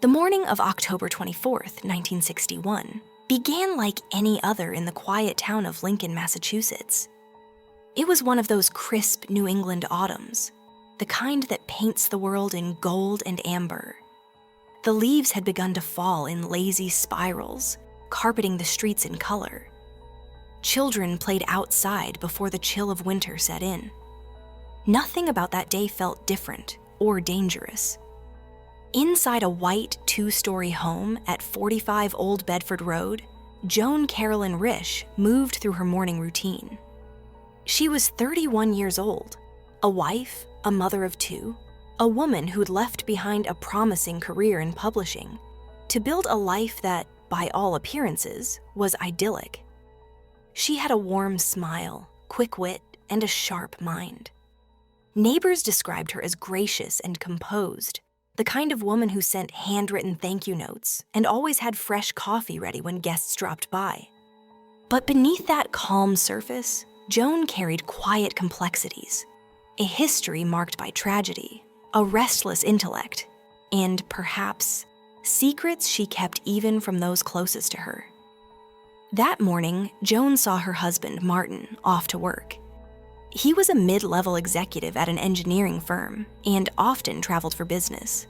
The morning of October 24th, 1961, began like any other in the quiet town of Lincoln, Massachusetts. It was one of those crisp New England autumns, the kind that paints the world in gold and amber. The leaves had begun to fall in lazy spirals, carpeting the streets in color. Children played outside before the chill of winter set in. Nothing about that day felt different or dangerous. Inside a white two-story home at 45 Old Bedford Road, Joan Carolyn Risch moved through her morning routine. She was 31 years old, a wife, a mother of two, a woman who'd left behind a promising career in publishing to build a life that, by all appearances, was idyllic. She had a warm smile, quick wit, and a sharp mind. Neighbors described her as gracious and composed, the kind of woman who sent handwritten thank you notes and always had fresh coffee ready when guests dropped by. But beneath that calm surface, Joan carried quiet complexities, a history marked by tragedy, a restless intellect, and perhaps secrets she kept even from those closest to her. That morning, Joan saw her husband, Martin, off to work. He was a mid-level executive at an engineering firm and often traveled for business.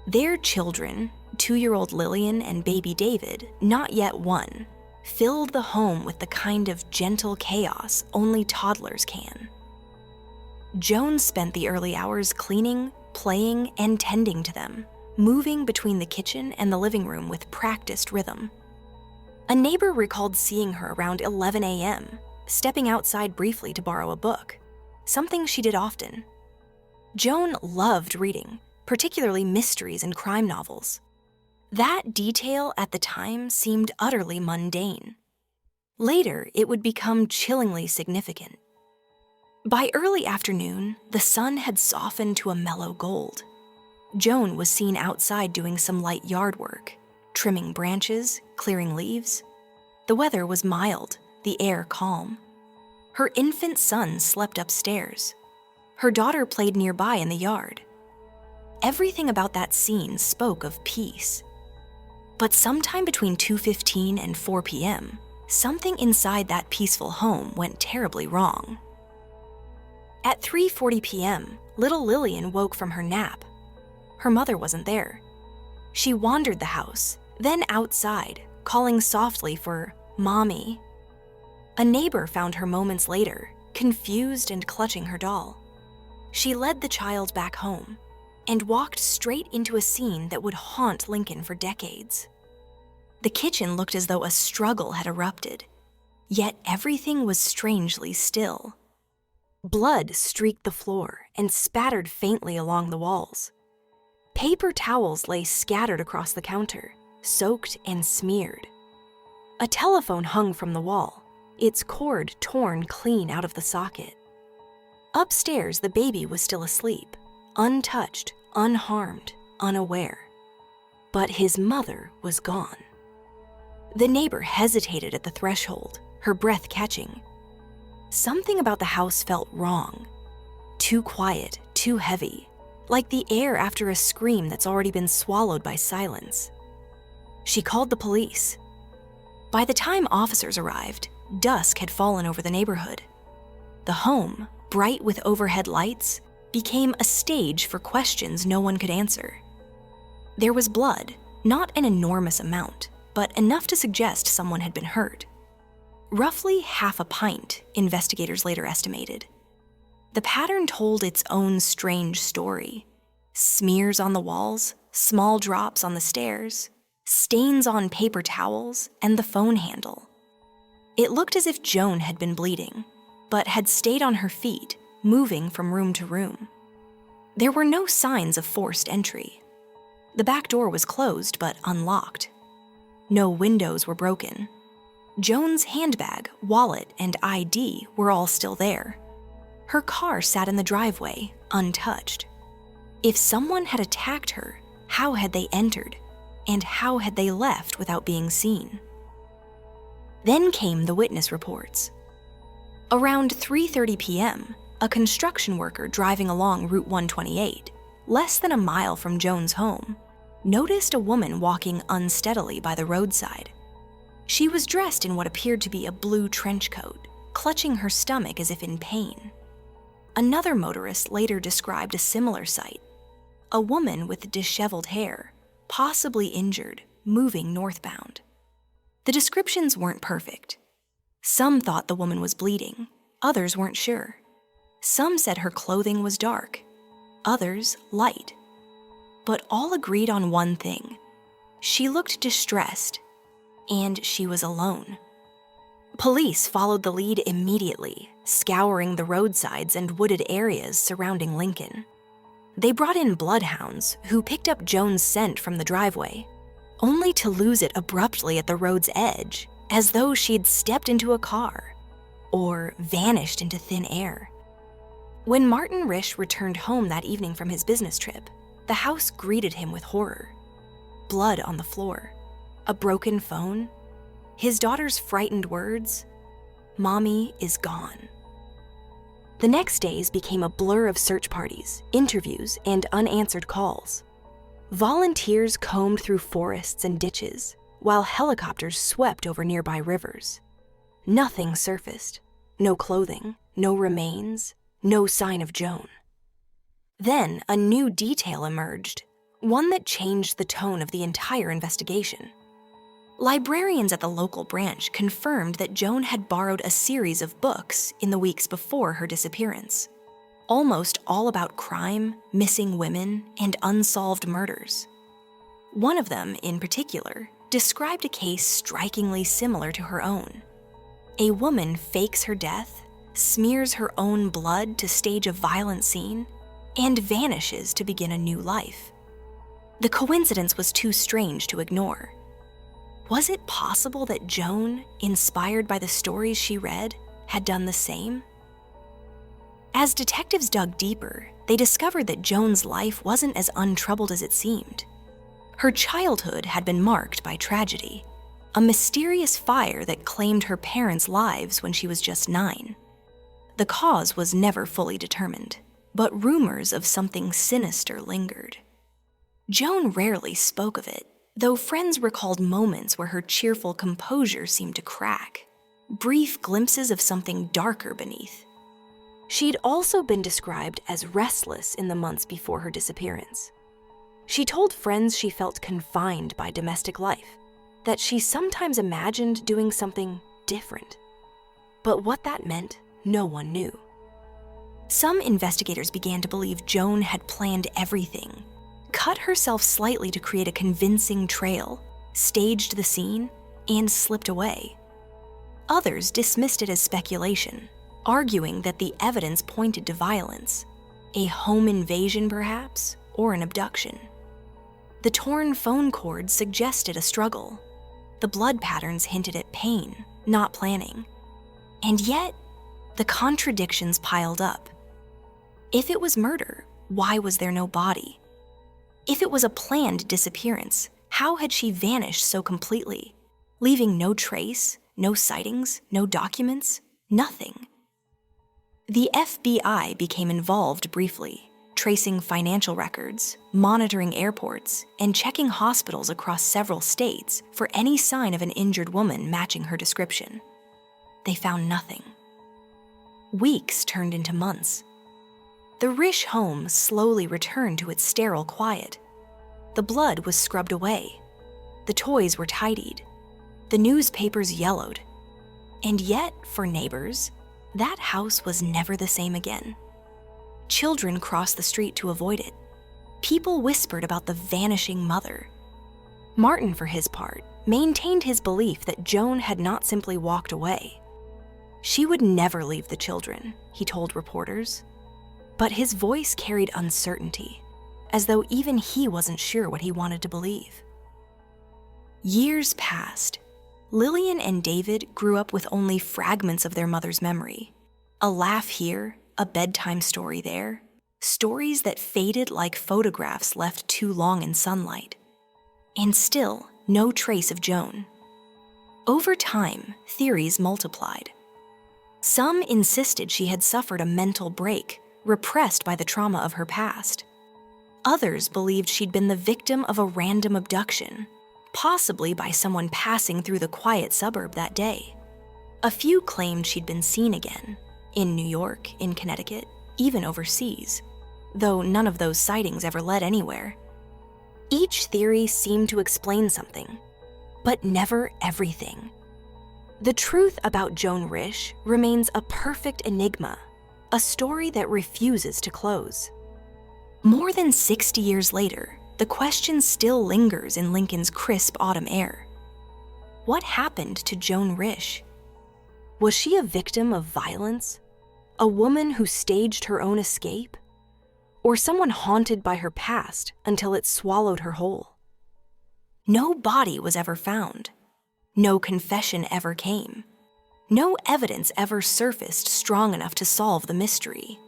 Their children, 2-year-old Lillian and baby David, not yet 1, filled the home with the kind of gentle chaos only toddlers can. Joan spent the early hours cleaning, playing, and tending to them, moving between the kitchen and the living room with practiced rhythm. A neighbor recalled seeing her around 11 a.m., stepping outside briefly to borrow a book, something she did often. Joan loved reading, particularly mysteries and crime novels. That detail at the time seemed utterly mundane. Later, it would become chillingly significant. By early afternoon, the sun had softened to a mellow gold. Joan was seen outside doing some light yard work, trimming branches, clearing leaves. The weather was mild, the air calm. Her infant son slept upstairs. Her daughter played nearby in the yard. Everything about that scene spoke of peace. But sometime between 2:15 and 4 p.m., something inside that peaceful home went terribly wrong. At 3:40 p.m., little Lillian woke from her nap. Her mother wasn't there. She wandered the house, then outside, calling softly for Mommy. A neighbor found her moments later, confused and clutching her doll. She led the child back home and walked straight into a scene that would haunt Lincoln for decades. The kitchen looked as though a struggle had erupted, yet everything was strangely still. Blood streaked the floor and spattered faintly along the walls. Paper towels lay scattered across the counter, soaked and smeared. A telephone hung from the wall, its cord torn clean out of the socket. Upstairs, the baby was still asleep, untouched, unharmed, unaware. But his mother was gone. The neighbor hesitated at the threshold, her breath catching. Something about the house felt wrong. Too quiet, too heavy, like the air after a scream that's already been swallowed by silence. She called the police. By the time officers arrived, dusk had fallen over the neighborhood. The home, bright with overhead lights, became a stage for questions no one could answer. There was blood, not an enormous amount, but enough to suggest someone had been hurt. Roughly half a pint, investigators later estimated. The pattern told its own strange story. Smears on the walls, small drops on the stairs, stains on paper towels, and the phone handle. It looked as if Joan had been bleeding, but had stayed on her feet, moving from room to room. There were no signs of forced entry. The back door was closed but unlocked. No windows were broken. Joan's handbag, wallet, and ID were all still there. Her car sat in the driveway, untouched. If someone had attacked her, how had they entered? And how had they left without being seen? Then came the witness reports. Around 3:30 p.m., a construction worker driving along Route 128, less than a mile from Joan's home, noticed a woman walking unsteadily by the roadside. She was dressed in what appeared to be a blue trench coat, clutching her stomach as if in pain. Another motorist later described a similar sight: a woman with disheveled hair, possibly injured, moving northbound. The descriptions weren't perfect. Some thought the woman was bleeding, others weren't sure. Some said her clothing was dark, others light. But all agreed on one thing: she looked distressed, and she was alone. Police followed the lead immediately, scouring the roadsides and wooded areas surrounding Lincoln. They brought in bloodhounds who picked up Joan's scent from the driveway, only to lose it abruptly at the road's edge, as though she'd stepped into a car or vanished into thin air. When Martin Risch returned home that evening from his business trip, the house greeted him with horror. Blood on the floor, a broken phone, his daughter's frightened words, "Mommy is gone." The next days became a blur of search parties, interviews, and unanswered calls. Volunteers combed through forests and ditches, while helicopters swept over nearby rivers. Nothing surfaced. No clothing, no remains, no sign of Joan. Then a new detail emerged, one that changed the tone of the entire investigation. Librarians at the local branch confirmed that Joan had borrowed a series of books in the weeks before her disappearance, almost all about crime, missing women, and unsolved murders. One of them, in particular, described a case strikingly similar to her own. A woman fakes her death, smears her own blood to stage a violent scene, and vanishes to begin a new life. The coincidence was too strange to ignore. Was it possible that Joan, inspired by the stories she read, had done the same? As detectives dug deeper, they discovered that Joan's life wasn't as untroubled as it seemed. Her childhood had been marked by tragedy, a mysterious fire that claimed her parents' lives when she was just 9. The cause was never fully determined, but rumors of something sinister lingered. Joan rarely spoke of it, though friends recalled moments where her cheerful composure seemed to crack, brief glimpses of something darker beneath. She'd also been described as restless in the months before her disappearance. She told friends she felt confined by domestic life, that she sometimes imagined doing something different. But what that meant, no one knew. Some investigators began to believe Joan had planned everything, cut herself slightly to create a convincing trail, staged the scene, and slipped away. Others dismissed it as speculation, arguing that the evidence pointed to violence, a home invasion perhaps, or an abduction. The torn phone cord suggested a struggle. The blood patterns hinted at pain, not planning. And yet, the contradictions piled up. If it was murder, why was there no body? If it was a planned disappearance, how had she vanished so completely, leaving no trace, no sightings, no documents, nothing? The FBI became involved briefly, tracing financial records, monitoring airports, and checking hospitals across several states for any sign of an injured woman matching her description. They found nothing. Weeks turned into months. The Risch home slowly returned to its sterile quiet. The blood was scrubbed away. The toys were tidied. The newspapers yellowed. And yet, for neighbors, that house was never the same again. Children crossed the street to avoid it. People whispered about the vanishing mother. Martin, for his part, maintained his belief that Joan had not simply walked away. She would never leave the children, he told reporters. But his voice carried uncertainty, as though even he wasn't sure what he wanted to believe. Years passed. Lillian and David grew up with only fragments of their mother's memory. A laugh here, a bedtime story there, stories that faded like photographs left too long in sunlight. And still, no trace of Joan. Over time, theories multiplied. Some insisted she had suffered a mental break, repressed by the trauma of her past. Others believed she'd been the victim of a random abduction, possibly by someone passing through the quiet suburb that day. A few claimed she'd been seen again, in New York, in Connecticut, even overseas, though none of those sightings ever led anywhere. Each theory seemed to explain something, but never everything. The truth about Joan Risch remains a perfect enigma, a story that refuses to close. More than 60 years later, the question still lingers in Lincoln's crisp autumn air. What happened to Joan Risch? Was she a victim of violence? A woman who staged her own escape? Or someone haunted by her past until it swallowed her whole? No body was ever found. No confession ever came. No evidence ever surfaced strong enough to solve the mystery.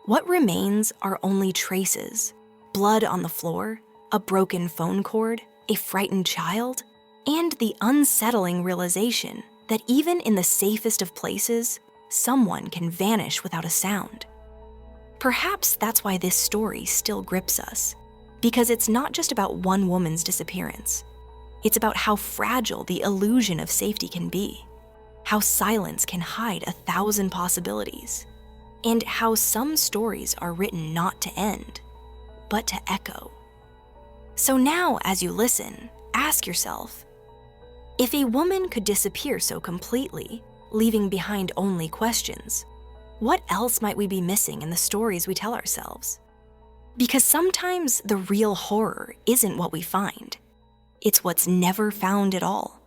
What remains are only traces: blood on the floor, a broken phone cord, a frightened child, and the unsettling realization that even in the safest of places, someone can vanish without a sound. Perhaps that's why this story still grips us, because it's not just about one woman's disappearance. It's about how fragile the illusion of safety can be, how silence can hide 1,000 possibilities, and how some stories are written not to end, but to echo. So now, as you listen, ask yourself, if a woman could disappear so completely, leaving behind only questions, what else might we be missing in the stories we tell ourselves? Because sometimes the real horror isn't what we find. It's what's never found at all.